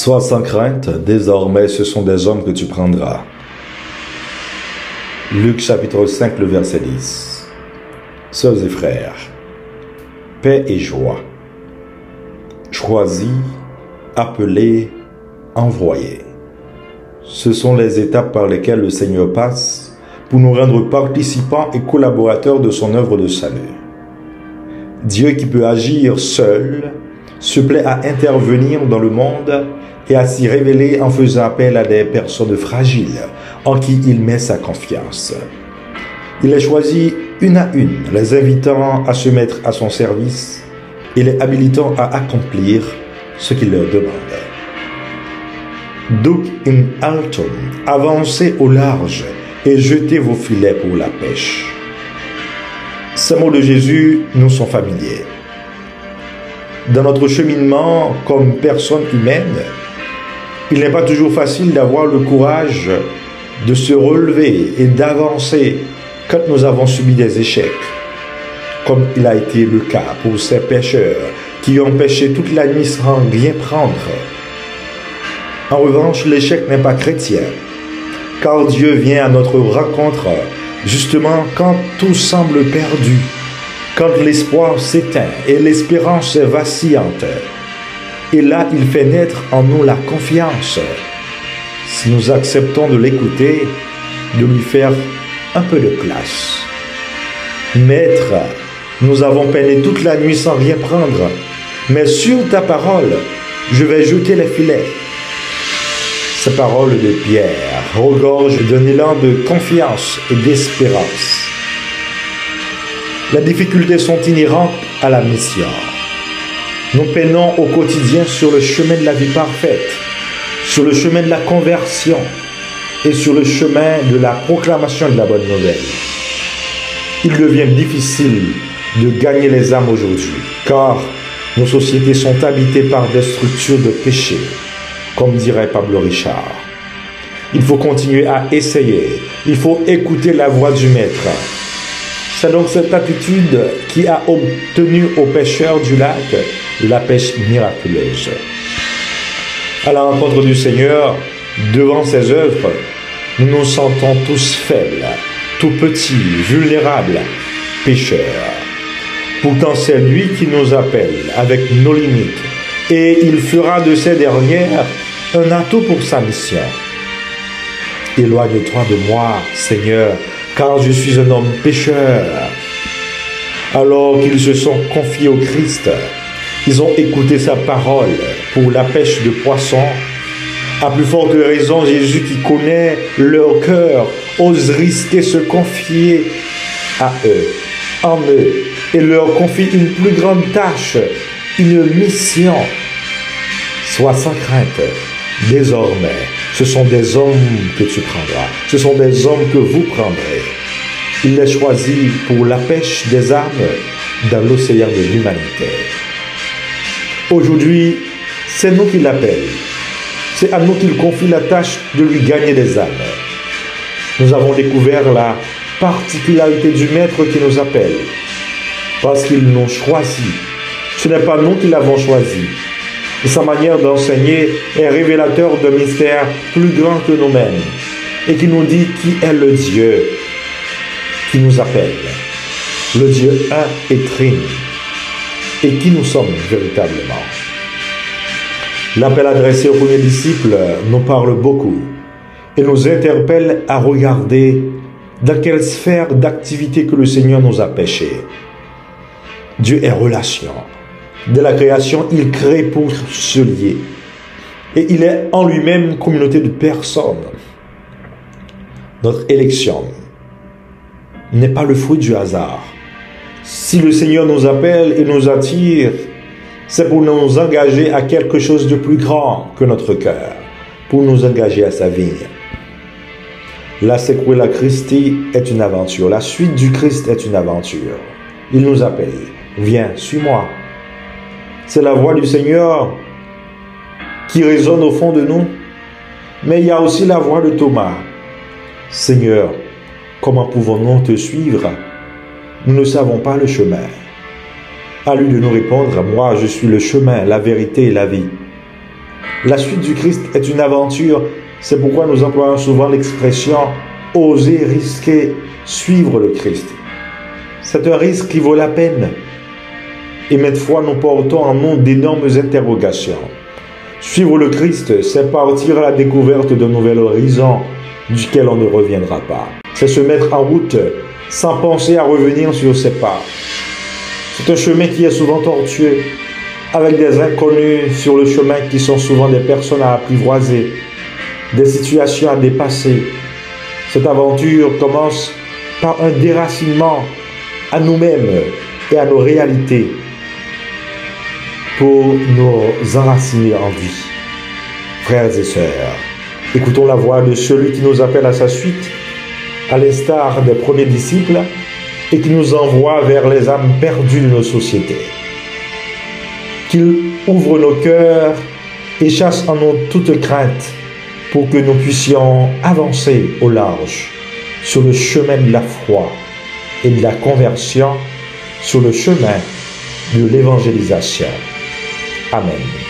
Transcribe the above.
Sois sans crainte, désormais ce sont des hommes que tu prendras. Luc chapitre 5, le verset 10. Sœurs et frères, paix et joie. Choisis, appelé, envoyé. Ce sont les étapes par lesquelles le Seigneur passe pour nous rendre participants et collaborateurs de son œuvre de salut. Dieu qui peut agir seul se plaît à intervenir dans le monde et à s'y révéler en faisant appel à des personnes fragiles en qui il met sa confiance. Il les choisit une à une, les invitant à se mettre à son service et les habilitant à accomplir ce qu'il leur demande. Duc in altum, avancez au large et jetez vos filets pour la pêche. Ces mots de Jésus nous sont familiers. Dans notre cheminement comme personne humaine, il n'est pas toujours facile d'avoir le courage de se relever et d'avancer quand nous avons subi des échecs, comme il a été le cas pour ces pêcheurs qui ont pêché toute la nuit sans rien prendre. En revanche, l'échec n'est pas chrétien, car Dieu vient à notre rencontre justement quand tout semble perdu, quand l'espoir s'éteint et l'espérance est vacillante. Et là, il fait naître en nous la confiance. Si nous acceptons de l'écouter, de lui faire un peu de place. Maître, nous avons peiné toute la nuit sans rien prendre, mais sur ta parole, je vais jeter les filets. Ces paroles de Pierre regorgent d'un élan de confiance et d'espérance. Les difficultés sont inhérentes à la mission. Nous peinons au quotidien sur le chemin de la vie parfaite, sur le chemin de la conversion et sur le chemin de la proclamation de la bonne nouvelle. Il devient difficile de gagner les âmes aujourd'hui, car nos sociétés sont habitées par des structures de péché, comme dirait Pablo Richard. Il faut continuer à essayer, il faut écouter la voix du Maître. C'est donc cette attitude qui a obtenu aux pêcheurs du lac la pêche miraculeuse. À la rencontre du Seigneur, devant ses œuvres, nous nous sentons tous faibles, tout petits, vulnérables, pécheurs. Pourtant, c'est lui qui nous appelle avec nos limites et il fera de ces dernières un atout pour sa mission. Éloigne-toi de moi, Seigneur, car je suis un homme pécheur. Alors qu'ils se sont confiés au Christ, ils ont écouté sa parole pour la pêche de poissons. À plus forte raison, Jésus qui connaît leur cœur ose risquer se confier à eux, en eux, et leur confie une plus grande tâche, une mission. Sois sans crainte, désormais, ce sont des hommes que tu prendras, ce sont des hommes que vous prendrez. Il les choisit pour la pêche des âmes dans l'océan de l'humanité. Aujourd'hui, c'est nous qui l'appelle. C'est à nous qu'il confie la tâche de lui gagner des âmes. Nous avons découvert la particularité du Maître qui nous appelle, parce qu'il nous choisit. Ce n'est pas nous qui l'avons choisi. Et sa manière d'enseigner est révélateur d'un mystère plus grand que nous-mêmes et qui nous dit qui est le Dieu qui nous appelle, le Dieu un et trine, et qui nous sommes véritablement. L'appel adressé aux premiers disciples nous parle beaucoup et nous interpelle à regarder dans quelle sphère d'activité que le Seigneur nous a pêchés. Dieu est relation. Dès la création, il crée pour se lier. Et il est en lui-même une communauté de personnes. Notre élection n'est pas le fruit du hasard. Si le Seigneur nous appelle et nous attire, c'est pour nous engager à quelque chose de plus grand que notre cœur, pour nous engager à sa vigne. La Sequela Christi est une aventure. La suite du Christ est une aventure. Il nous appelle. Viens, suis-moi. C'est la voix du Seigneur qui résonne au fond de nous. Mais il y a aussi la voix de Thomas. Seigneur, comment pouvons-nous te suivre? Nous ne savons pas le chemin. À lui de nous répondre, moi je suis le chemin, la vérité et la vie. La suite du Christ est une aventure. C'est pourquoi nous employons souvent l'expression « oser, risquer, suivre le Christ ». C'est un risque qui vaut la peine. Et maintes fois, nous portons en nous d'énormes interrogations. Suivre le Christ, c'est partir à la découverte d'un nouvel horizon duquel on ne reviendra pas. C'est se mettre en route sans penser à revenir sur ses pas. C'est un chemin qui est souvent tortueux, avec des inconnus sur le chemin qui sont souvent des personnes à apprivoiser, des situations à dépasser. Cette aventure commence par un déracinement à nous-mêmes et à nos réalités pour nous enraciner en vie. Frères et sœurs, écoutons la voix de celui qui nous appelle à sa suite, à l'instar des premiers disciples, et qui nous envoie vers les âmes perdues de nos sociétés. Qu'il ouvre nos cœurs et chasse en nous toute crainte pour que nous puissions avancer au large sur le chemin de la foi et de la conversion, sur le chemin de l'évangélisation. Amen.